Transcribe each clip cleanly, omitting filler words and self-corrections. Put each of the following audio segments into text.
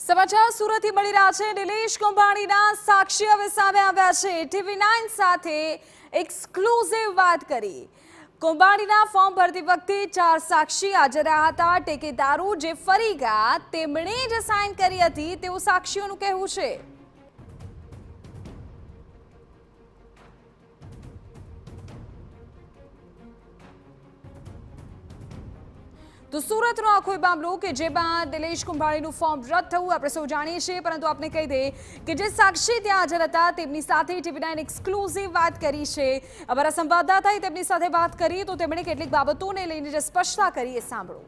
સમાચાર સુરતથી મળી રહ્યા છે। નિલેશ કુંભાણીના સાક્ષી હવે સામે આવ્યા છે। TV9 સાથે એક્સક્લુઝિવ વાત કરી। કુંભાણીના ફોર્મ ભરતી વખતે 4 સાક્ષી હાજર રહ્યા હતા। ટેકેદારો જે ફરી ગયા તેમણે જ સાઇન કરી હતી તેવું સાક્ષીઓનું કહેવું છે। तो सूरतનો આખો મામલો કે જેમાં નિલેશ કુંભાણીનું ફોર્મ રદ થયું આપણે સૌ જાણીએ છીએ, પરંતુ આપને કહી દે કે જે સાક્ષી ત્યાં હાજર હતા તેમની સાથે TV9 એક્સક્લુઝિવ વાત કરી છે। અમારા સંવાદદાતાએ તેમની સાથે વાત કરી તો તેમણે કેટલીક બાબતોને લઈને જે સ્પષ્ટતા કરી એ સાંભળો।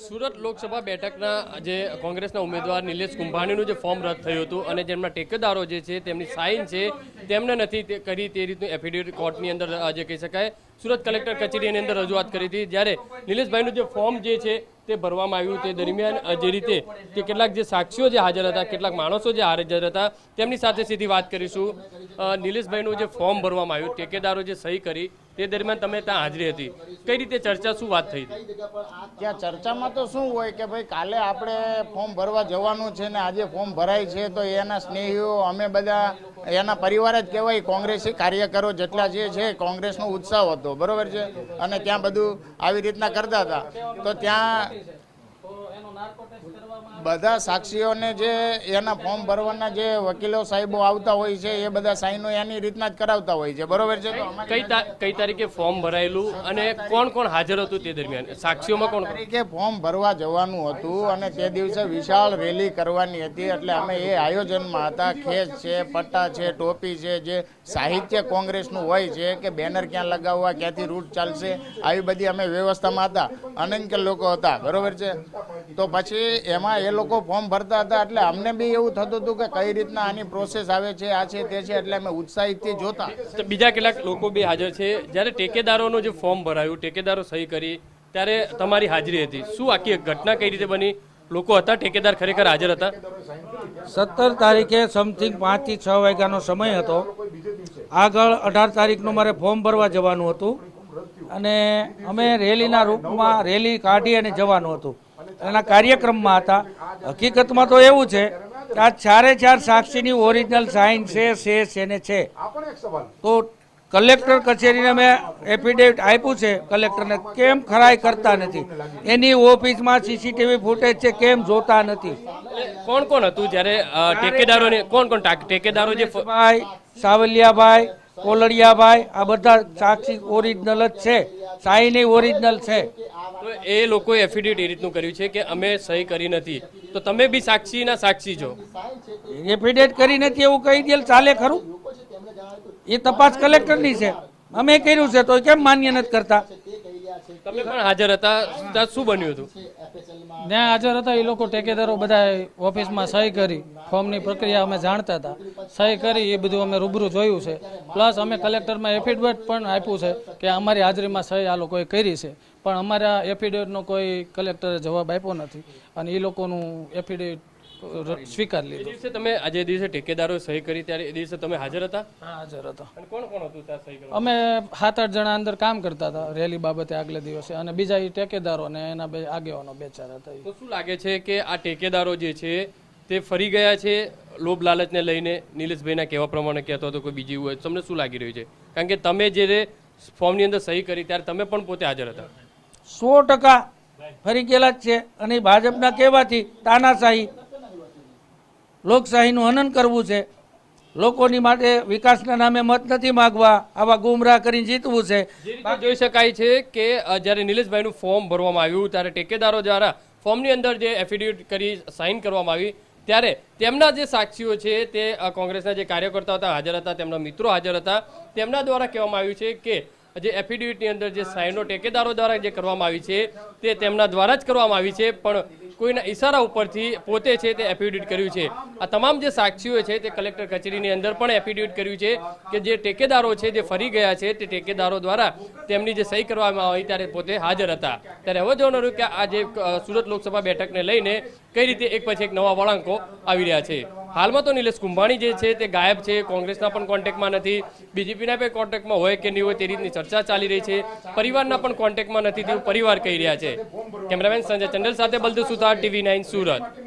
સુરત લોકસભા બેઠકના જે કોંગ્રેસના ઉમેદવાર નિલેશ કુંભાણીનું જે ફોર્મ રદ થયું હતું અને જેમના ટેકેદારો જે છે તેમની સાઇન છે તેમને નથી કરી તે રીતનું એફિડેવિટ કોર્ટની અંદર જે કહી શકાય સુરત કલેક્ટર કચેરીની અંદર રજૂઆત કરી હતી। જ્યારે નિલેશભાઈનું જે ફોર્મ જે છે તે ભરવામાં આવ્યું તે દરમિયાન જે રીતે કે કેટલાક જે સાક્ષીઓ જે હાજર હતા, કેટલાક માણસો જે હાજર હતા તેમની સાથે સીધી વાત કરીશું। નિલેશભાઈનું જે ફોર્મ ભરવામાં આવ્યું, ટેકેદારો જે સહી કરી તે દરમિયાન તમે ત્યાં હાજરી હતી, કઈ રીતે ચર્ચા, શું વાત થઈ હતી? ત્યાં ચર્ચામાં તો શું હોય કે ભાઈ કાલે આપણે ફોર્મ ભરવા જવાનું છે ને આજે ફોર્મ ભરાય છે તો એના સ્નેહીઓ અમે બધા એના પરિવાર જ કહેવાય, કોંગ્રેસી કાર્યકરો જેટલા જે છે કોંગ્રેસનો ઉત્સાહ હતો, બરોબર છે, અને ત્યાં બધું આવી રીતના કરતા હતા। તો ત્યાં બધા સાક્ષીઓને જે એના ફોર્મ ભરવાના જે વકીલો સાહેબો આવતા હોય છે એ બધા સાઈનો એની રીતના જ કરાવતા હોય છે, બરોબર છે। તો કઈ તારીખે ફોર્મ ભરાયેલું અને કોણ કોણ હાજર હતું તે દરમિયાન? સાક્ષીઓમાં કોણ તારીખે ફોર્મ ભરવા જવાનું હતું અને તે દિવસે વિશાળ રેલી કરવાની હતી, એટલે અમે એ આયોજનમાં હતા। ખેસ છે, પટ્ટા છે, ટોપી છે, જે સાહિત્ય કોંગ્રેસનું હોય છે કે બેનર ક્યાં લગાવવા, ક્યાંથી રૂટ ચાલશે, આવી બધી અમે વ્યવસ્થામાં હતા। અનંત લોકો હતા, બરોબર છે। તો પછી એમાં એ લોકો ફોર્મ ભરતા હતા એટલે અમને બી એવું થતું હતું કે કઈ રીતના આની પ્રોસેસ આવે છે, આ છે તે છે, એટલે અમે ઉત્સાહિતથી જોતા। બીજા કેટલાક લોકો બી હાજર છે। જ્યારે ટેકેદારોનું જે ફોર્મ ભરાયું, ટેકેદારો સહી કરી ત્યારે તમારી હાજરી હતી, શું આખી ઘટના કઈ રીતે બની? લોકો હતા, ટેકેદાર ખરેખર હાજર હતા? 17 તારીખે સમથિંગ 5 થી 6 વાગ્યાનો સમય હતો। આગળ 18 તારીખનું મારે ફોર્મ ભરવા જવાનું હતું અને અમે રેલીના રૂપમાં રેલી કાઢી અને જવાનું હતું, એના કાર્યક્રમમાં હતા। હકીકતમાં તો એવું છે કે આ 4 સાક્ષીની ઓરિજિનલ સાઇન છે તો કલેક્ટર કચેરીને મેં એફિડેવિટ આપ્યું છે કલેક્ટરને, કેમ ખરાઈ કરતા નથી? એની ઓફિસમાં CCTV ફૂટેજ છે, કેમ જોતા નથી? કોણ કોણ હતું જ્યારે ટેકેદારોને? કોણ કોણ ટેકેદારો? જે ભાઈ સાવલિયાભાઈ, કોલડિયાભાઈ, આ બધા સાક્ષી ઓરિજિનલ જ છે, સાઇન ઓરિજિનલ છે। તો એ લોકોએ એફિડેવિટ એ રીતનું કર્યું છે કે અમે સહી કરી નથી, તો તમે બી સાક્ષીના સાક્ષી છો? એફિડેવિટ કરી નથી એવું કહી દે ચાલે ખરું? એ તપાસ કલેક્ટરની છે, અમે કર્યું છે તો કેમ માન્ય નથી કરતા? તમે પણ હાજર હતા, ત્યાં શું બન્યું હતું? ત્યાં હાજર હતા એ લોકો ટેકેદારો બધા ઓફિસમાં સહી કરી, ફોર્મની પ્રક્રિયા અમે જાણતા હતા, સહી કરી એ બધું અમે રૂબરૂ જોયું છે। પ્લસ અમે કલેક્ટરમાં એફિડેવિટ પણ આપ્યું છે કે અમારી હાજરીમાં સહી આ લોકોએ કરી છે, પણ અમારા એફિડેવિટનો કોઈ કલેક્ટરે જવાબ આપ્યો નથી અને એ લોકોનું એફિડેવિટ સ્વીકાર લીધો। તમે આજે દિવસે ટેકેદારો સહી કરી ત્યારે એ દિવસે તમે હાજર હતા? હા, હાજર હતા। અને કોણ કોણ હતું ત્યાં સહી કરવા? અમે 7-8 જણા અંદર કામ કરતા હતા રેલી બાબતે આગલે દિવસે, અને બીજા એ ટેકેદારો ને એના બે આગેવાનો 2-4 હતા। તો શું લાગે છે કે આ ટેકેદારો જે છે તે ફરી ગયા છે લોભ લાલચને લઈને? નિલેશભાઈના કહેવા પ્રમાણે કહેતો હતો કોઈ બીજી હોય, તમને શું લાગી રહ્યું છે? કારણ કે તમે જે ફોર્મની અંદર સહી કરી ત્યારે તમે પણ પોતે હાજર હતા। 100% ફરી ગયેલા જ છે અને ભાજપના કહેવાથી તાનાશાહી, લોકશાહીનું હનન કરવું છે, લોકોની માટે વિકાસના નામે મત નથી માગવા, આવા ગુમરાહ કરીને જીતવું છે। જોઈ શકાય છે કે જ્યારે નિલેશભાઈનું ફોર્મ ભરવામાં આવ્યું ત્યારે ટેકેદારો દ્વારા ફોર્મની અંદર જે એફિડેવિટ કરી સાઇન કરવામાં આવી ત્યારે તેમના જે સાક્ષીઓ છે તે કોંગ્રેસના જે કાર્યકર્તાઓ હતા હાજર હતા, તેમના મિત્રો હાજર હતા, તેમના દ્વારા કહેવામાં આવ્યું છે કે જે એફિડેવિટની અંદર જે સાઇનો ટેકેદારો દ્વારા જે કરવામાં આવી છે તે તેમના દ્વારા જ કરવામાં આવી છે, પણ કોઈના ઈશારા ઉપરથી પોતે છે તે એફિડેવિટ કર્યું છે। આ તમામ જે સાક્ષીઓ છે તે કલેક્ટર કચેરીની અંદર પણ એફિડેવિટ કર્યું છે કે જે ટેકેદારો છે જે ફરી ગયા છે તે ટેકેદારો દ્વારા તેમની જે સહી કરવામાં આવી ત્યારે પોતે હાજર હતા। ત્યારે હવે જોવાનું રહ્યું કે આ જે સુરત લોકસભા બેઠકને લઈને કઈ રીતે એક પછી એક નવા વળાંકો આવી રહ્યા છે। હાલમાં તો નિલેશ કુંભાણી જે છે તે ગાયબ છે, કોંગ્રેસના પણ કોન્ટેક્ટમાં નથી, બીજેપીના પણ કોન્ટેક્ટમાં હોય કે નહીં હોય તે રીતની ચર્ચા ચાલી રહી છે, પરિવારના પણ કોન્ટેક્ટમાં નથી તેવું પરિવાર કહી રહ્યા છે. કેમેરામેન સંજય ચંડલ સાથે બલદેવ સુથાર, TV9 સુરત.